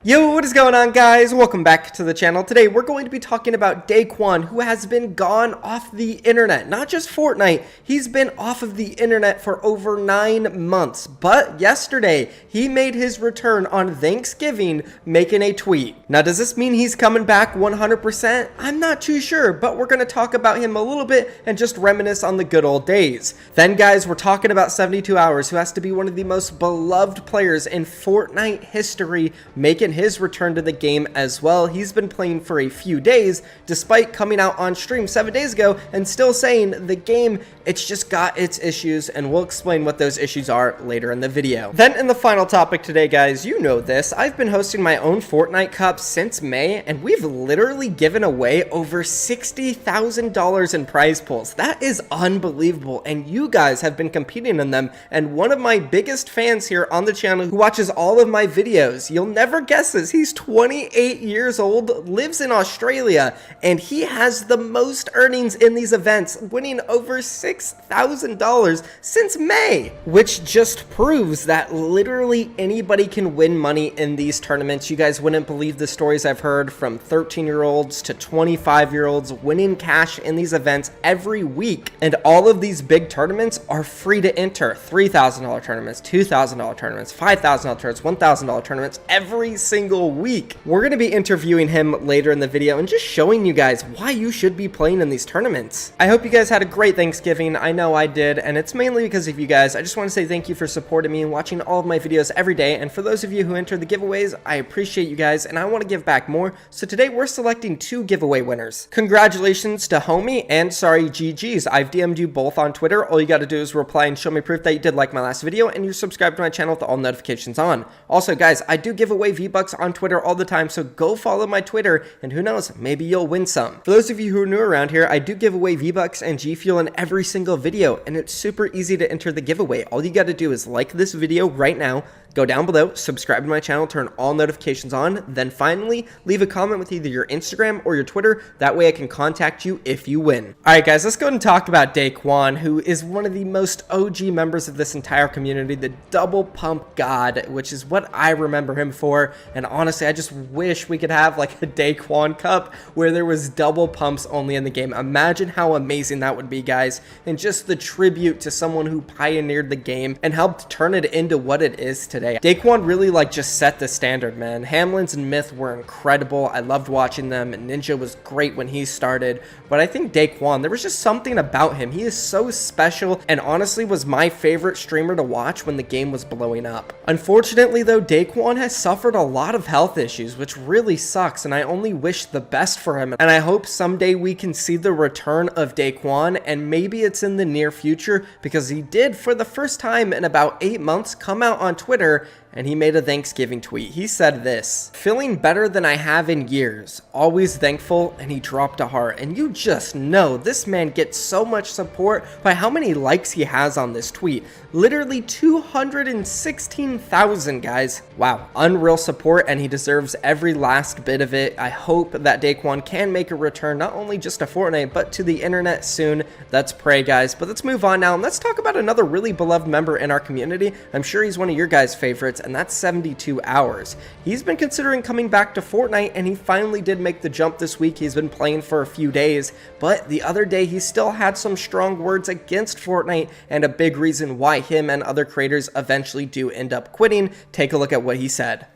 Yo, what is going on, guys? Welcome back to the channel. Today we're going to be talking about Daequan, who has been gone off the internet. Not just Fortnite, he's been off of the internet for over 9 months. But yesterday, he made his return on Thanksgiving, making a tweet. Now, does this mean he's coming back 100%? I'm not too sure, but we're going to talk about him a little bit and just reminisce on the good old days. Then, guys, we're talking about 72 Hours, who has to be one of the most beloved players in Fortnite history, making his return to the game as well. He's been playing for a few days, despite coming out on stream 7 days ago and still saying the game, it's just got its issues, and we'll explain what those issues are later in the video. Then in the final topic today, guys, you know this, I've been hosting my own Fortnite Cup since May, and we've literally given away over $60,000 in prize pools. That is unbelievable, and you guys have been competing in them, and one of my biggest fans here on the channel who watches all of my videos, you'll never guess this, he's 28 years old, lives in Australia, and he has the most earnings in these events, winning over $6,000 since May, which just proves that literally anybody can win money in these tournaments. You guys wouldn't believe the stories I've heard from 13-year-olds to 25-year-olds winning cash in these events every week, and all of these big tournaments are free to enter. $3,000 tournaments, $2,000 tournaments, $5,000 tournaments, $1,000 tournaments every single week. We're going to be interviewing him later in the video and just showing you guys why you should be playing in these tournaments. I hope you guys had a great Thanksgiving. I know I did, and it's mainly because of you guys. I just want to say thank you for supporting me and watching all of my videos every day, and for those of you who enter the giveaways, I appreciate you guys, and I want to give back more. So today we're selecting 2 giveaway winners. Congratulations to Homie and Sorry GG's. I've DM'd you both on Twitter. All you got to do is reply and show me proof that you did like my last video and you're subscribed to my channel with all notifications on. Also, guys, I do give away V-Bucks on Twitter all the time, so go follow my Twitter, and who knows, maybe you'll win some. For those of you who are new around here, I do give away V-Bucks and G Fuel in every single video, and it's super easy to enter the giveaway. All you got to do is like this video right now, go down below, subscribe to my channel, turn all notifications on, then finally leave a comment with either your Instagram or your Twitter. That way I can contact you if you win. Alright guys, let's go ahead and talk about Daequan, who is one of the most OG members of this entire community, the double pump god, which is what I remember him for. And honestly, I just wish we could have like a Daequan Cup where there was double pumps only in the game. Imagine how amazing that would be, guys, and just the tribute to someone who pioneered the game and helped turn it into what it is today. Daequan really just set the standard, man. Hamlinz and Myth were incredible. I loved watching them, and Ninja was great when he started, but I think Daequan, there was just something about him. He is so special, and honestly was my favorite streamer to watch when the game was blowing up. Unfortunately though, Daequan has suffered a lot of health issues, which really sucks, and I only wish the best for him, and I hope someday we can see the return of Daequan, and maybe it's in the near future, because he did for the first time in about 8 months come out on Twitter and he made a Thanksgiving tweet. He said this: "Feeling better than I have in years, always thankful," and he dropped a heart. And you just know this man gets so much support by how many likes he has on this tweet. Literally 216,000, guys. Wow, unreal support, and he deserves every last bit of it. I hope that Daequan can make a return, not only just to Fortnite, but to the internet soon. Let's pray, guys. But let's move on now, and let's talk about another really beloved member in our community. I'm sure he's one of your guys' favorites, and that's 72 Hours. He's been considering coming back to Fortnite, and he finally did make the jump this week. He's been playing for a few days, but the other day he still had some strong words against Fortnite, and a big reason why him and other creators eventually do end up quitting. Take a look at what he said.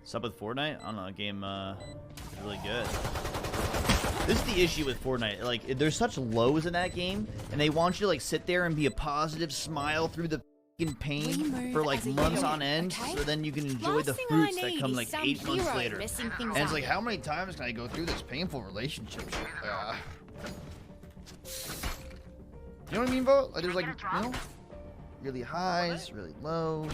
What's up with Fortnite? I don't know, the game is really good. This is the issue with Fortnite. Like, there's such lows in that game, and they want you to sit there and be a positive smile through the pain for months on end, so then you can enjoy the fruits that come 8 months later. And it's how many times can I go through this painful relationship? You know what I mean, Bo? There's really highs, really lows.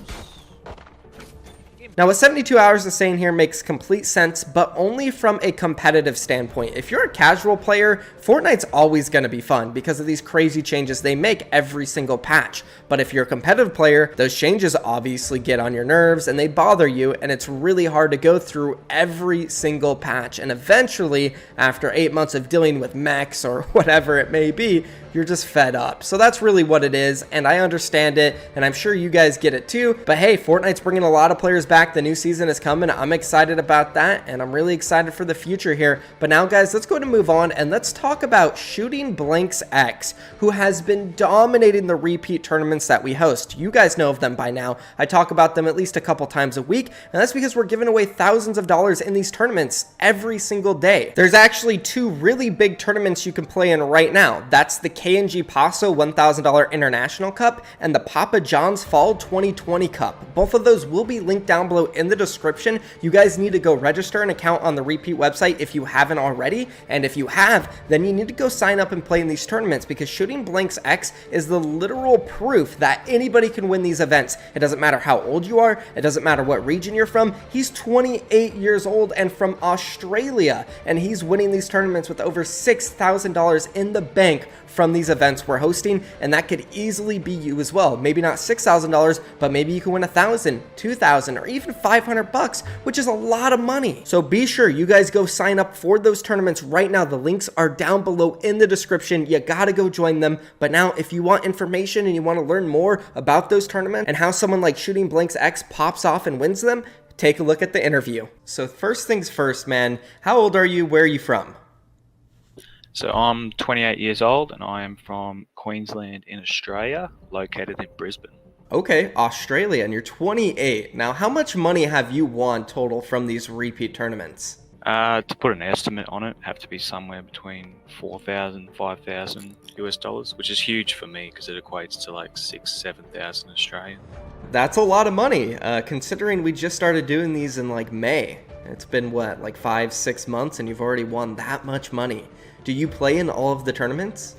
Now, what 72 Hours is saying here makes complete sense, but only from a competitive standpoint. If you're a casual player, Fortnite's always going to be fun because of these crazy changes they make every single patch. But if you're a competitive player, those changes obviously get on your nerves and they bother you, and it's really hard to go through every single patch. And eventually, after 8 months of dealing with mechs or whatever it may be, you're just fed up. So that's really what it is, and I understand it, and I'm sure you guys get it too. But hey, Fortnite's bringing a lot of players back. The new season is coming. I'm excited about that, and I'm really excited for the future here. But now, guys, let's go ahead and move on, and let's talk about Shooting Blanks X, who has been dominating the repeat tournaments that we host. You guys know of them by now. I talk about them at least a couple times a week, and that's because we're giving away thousands of dollars in these tournaments every single day. There's actually two really big tournaments you can play in right now. That's the K&G Paso $1,000 International Cup and the Papa John's Fall 2020 Cup. Both of those will be linked down below in the description. You guys need to go register an account on the repeat website if you haven't already, and if you have, then you need to go sign up and play in these tournaments, because Shooting Blanks X is the literal proof that anybody can win these events. It doesn't matter how old you are, it doesn't matter what region you're from. He's 28 years old and from Australia, and he's winning these tournaments with over $6,000 in the bank from these events we're hosting, and that could easily be you as well. Maybe not $6,000, but maybe you can win $1,000, $2,000, or even $500, which is a lot of money. So be sure you guys go sign up for those tournaments right now. The links are down below in the description. You gotta go join them. But now, if you want information and you want to learn more about those tournaments and how someone like Shooting Blanks X pops off and wins them, take a look at the interview. So first things first, man, how old are you? Where are you from? So I'm 28 years old and I am from Queensland in Australia, located in Brisbane. Okay, Australia, and you're 28. Now, how much money have you won total from these repeat tournaments? To put an estimate on it, have to be somewhere between 4,000, 5,000 US dollars, which is huge for me because it equates to like 6,000-7,000 Australian. That's a lot of money, considering we just started doing these in like May. It's been what, like 5-6 months, and you've already won that much money. Do you play in all of the tournaments?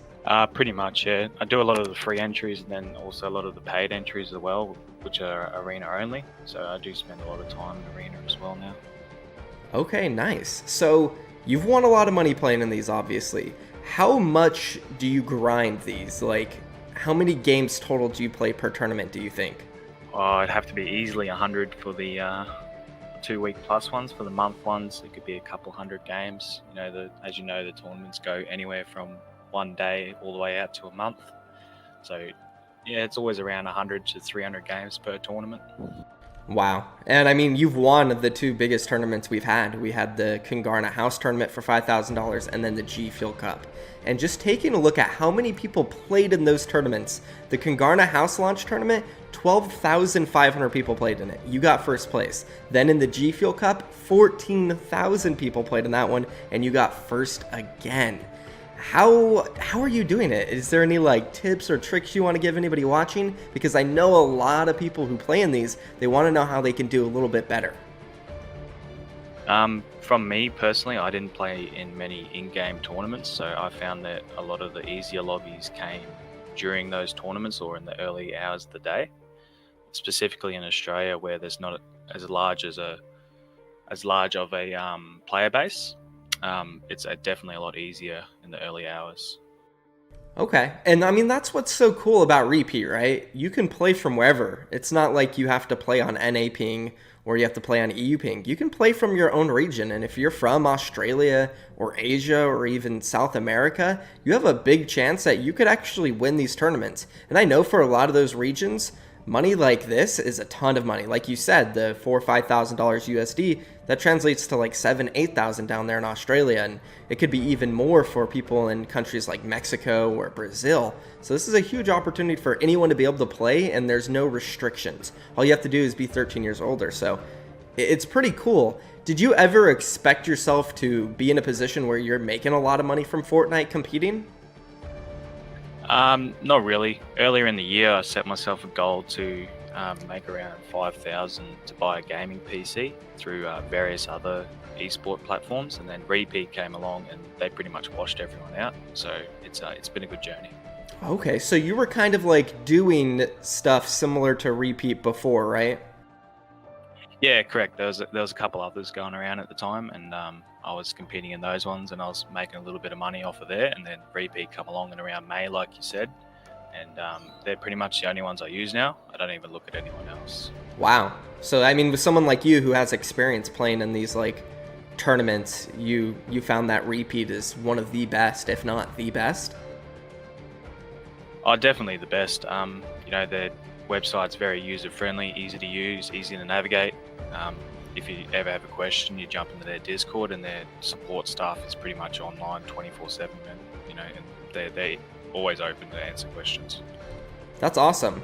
Pretty much, yeah. I do a lot of the free entries and then also a lot of the paid entries as well, which are arena only. So I do spend a lot of time in arena as well now. Okay, nice. So you've won a lot of money playing in these, obviously. How much do you grind these? Like, how many games total do you play per tournament, do you think? It'd have to be easily 100 for the 2-week plus ones. For the month ones, it could be a couple hundred games. You know, as you know, the tournaments go anywhere from 1 day all the way out to a month. So yeah, it's always around 100 to 300 games per tournament. Wow. And I mean, you've won the two biggest tournaments we've had. We had the Congarna House tournament for $5,000 and then the G Fuel Cup. And just taking a look at how many people played in those tournaments, the Congarna House launch tournament, 12,500 people played in it. You got first place. Then in the G Fuel Cup, 14,000 people played in that one, and you got first again. How are you doing it? Is there any like tips or tricks you want to give anybody watching? Because I know a lot of people who play in these, they want to know how they can do a little bit better. From me personally, I didn't play in many in-game tournaments, so I found that a lot of the easier lobbies came during those tournaments or in the early hours of the day. Specifically in Australia, where there's not as large of a player base. It's definitely a lot easier in the early hours. Okay, and I mean, that's what's so cool about repeat, right? You can play from wherever. It's not like you have to play on NA ping or you have to play on EU ping. You can play from your own region, and if you're from Australia or Asia or even South America, you have a big chance that you could actually win these tournaments. And I know for a lot of those regions, money like this is a ton of money. Like you said, the $4,000 or $5,000 USD, that translates to like $7,000-8,000 down there in Australia, and it could be even more for people in countries like Mexico or Brazil. So this is a huge opportunity for anyone to be able to play, and there's no restrictions. All you have to do is be 13 years older, so it's pretty cool. Did you ever expect yourself to be in a position where you're making a lot of money from Fortnite competing? Not really. Earlier in the year, I set myself a goal to make around 5,000 to buy a gaming PC through various other esport platforms, and then Repeat came along and they pretty much washed everyone out. So it's been a good journey. Okay, so you were kind of like doing stuff similar to Repeat before, right? Yeah, correct. There was a couple others going around at the time, and I was competing in those ones, and I was making a little bit of money off of there. And then Repeat come along in around May, like you said, and they're pretty much the only ones I use now. I don't even look at anyone else. Wow. So I mean, with someone like you who has experience playing in these like tournaments, you found that Repeat is one of the best, if not the best. Oh, definitely the best. Their website's very user friendly, easy to use, easy to navigate. If you ever have a question, you jump into their Discord, and their support staff is pretty much online 24/7, and and they always open to answer questions. That's awesome.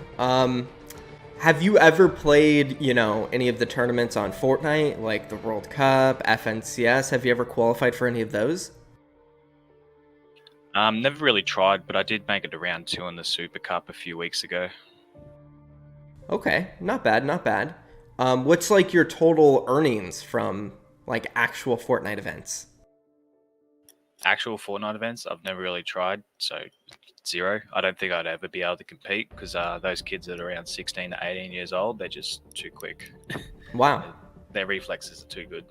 Have you ever played, any of the tournaments on Fortnite, like the World Cup, FNCS? Have you ever qualified for any of those? Never really tried, but I did make it to round 2 in the Super Cup a few weeks ago. Okay, not bad, not bad. What's like your total earnings from like actual Fortnite events? Actual Fortnite events, I've never really tried, so 0. I don't think I'd ever be able to compete because those kids that are around 16 to 18 years old, they're just too quick. Wow. Their reflexes are too good.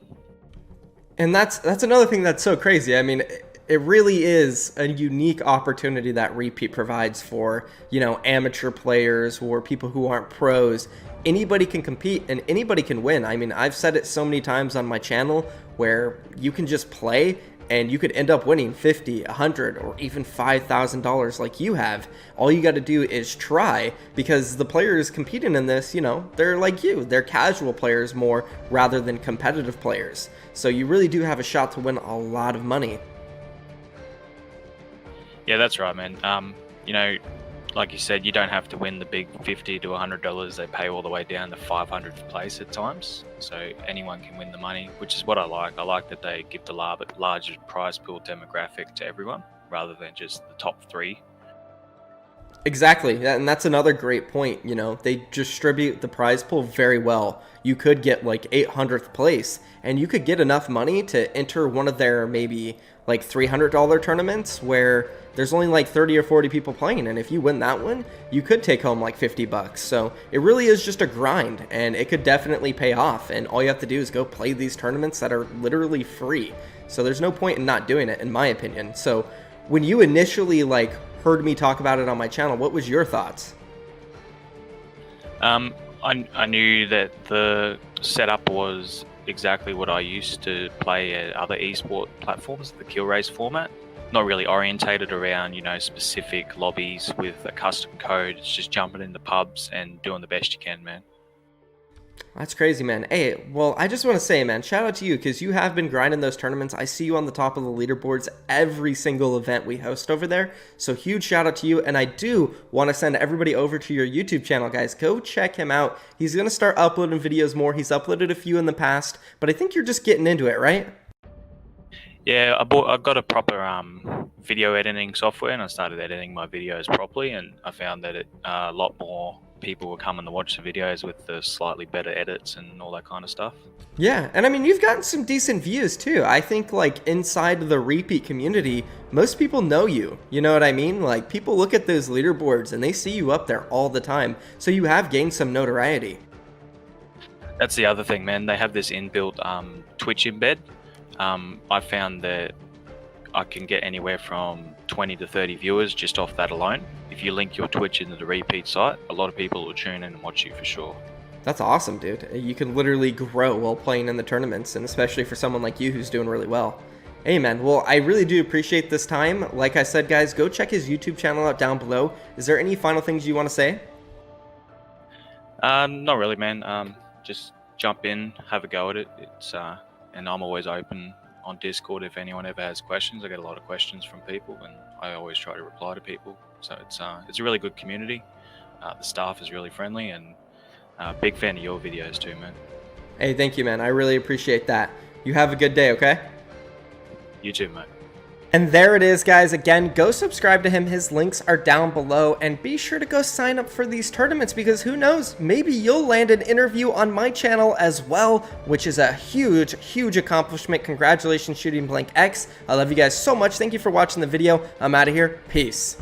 And that's another thing that's so crazy. I mean, it really is a unique opportunity that Repeat provides for, amateur players or people who aren't pros. Anybody can compete and anybody can win. I mean, I've said it so many times on my channel where you can just play and you could end up winning $50, $100, or even $5,000 like you have. All you got to do is try, because the players competing in this, they're like you. They're casual players more rather than competitive players. So you really do have a shot to win a lot of money. Yeah, that's right, man. Like you said, you don't have to win the big $50 to $100. They pay all the way down to 500th place at times. So anyone can win the money, which is what I like. I like that they give the larger prize pool demographic to everyone rather than just the top 3. Exactly, and that's another great point. They distribute the prize pool very well. You could get like 800th place, and you could get enough money to enter one of their maybe like $300 tournaments where there's only like 30 or 40 people playing, and if you win that one, you could take home like $50. So it really is just a grind, and it could definitely pay off, and all you have to do is go play these tournaments that are literally free. So there's no point in not doing it, in my opinion. So when you initially heard me talk about it on my channel, what was your thoughts? I knew that the setup was exactly what I used to play at other esport platforms, the kill race format. Not really orientated around, specific lobbies with a custom code. It's just jumping into pubs and doing the best you can, man. That's crazy, man. Hey, well, I just want to say, man, shout out to you, because you have been grinding those tournaments. I see you on the top of the leaderboards every single event we host over there. So huge shout out to you. And I do want to send everybody over to your YouTube channel, guys. Go check him out. He's going to start uploading videos more. He's uploaded a few in the past, but I think you're just getting into it, right? Yeah, I got a proper video editing software, and I started editing my videos properly, and I found that a lot more people were coming to watch the videos with the slightly better edits and all that kind of stuff. Yeah, and I mean, you've gotten some decent views too. I think inside the Repeat community, most people know you. You know what I mean? People look at those leaderboards and they see you up there all the time. So you have gained some notoriety. That's the other thing, man. They have this inbuilt Twitch embed. I found that I can get anywhere from 20 to 30 viewers just off that alone. If you link your Twitch into the Repeat site, a lot of people will tune in and watch you for sure. That's awesome, dude. You can literally grow while playing in the tournaments, and especially for someone like you who's doing really well. Hey, man. Well, I really do appreciate this time. Like I said, guys, go check his YouTube channel out down below. Is there any final things you want to say? Not really, man. Just jump in, have a go at it. And I'm always open on Discord if anyone ever has questions. I get a lot of questions from people, and I always try to reply to people. So it's a really good community. The staff is really friendly, and big fan of your videos too, man. Hey, thank you, man. I really appreciate that. You have a good day, okay? You too, mate. And there it is, guys. Again, go subscribe to him. His links are down below. And be sure to go sign up for these tournaments, because who knows, maybe you'll land an interview on my channel as well, which is a huge, huge accomplishment. Congratulations, Shooting Blank X. I love you guys so much. Thank you for watching the video. I'm out of here. Peace.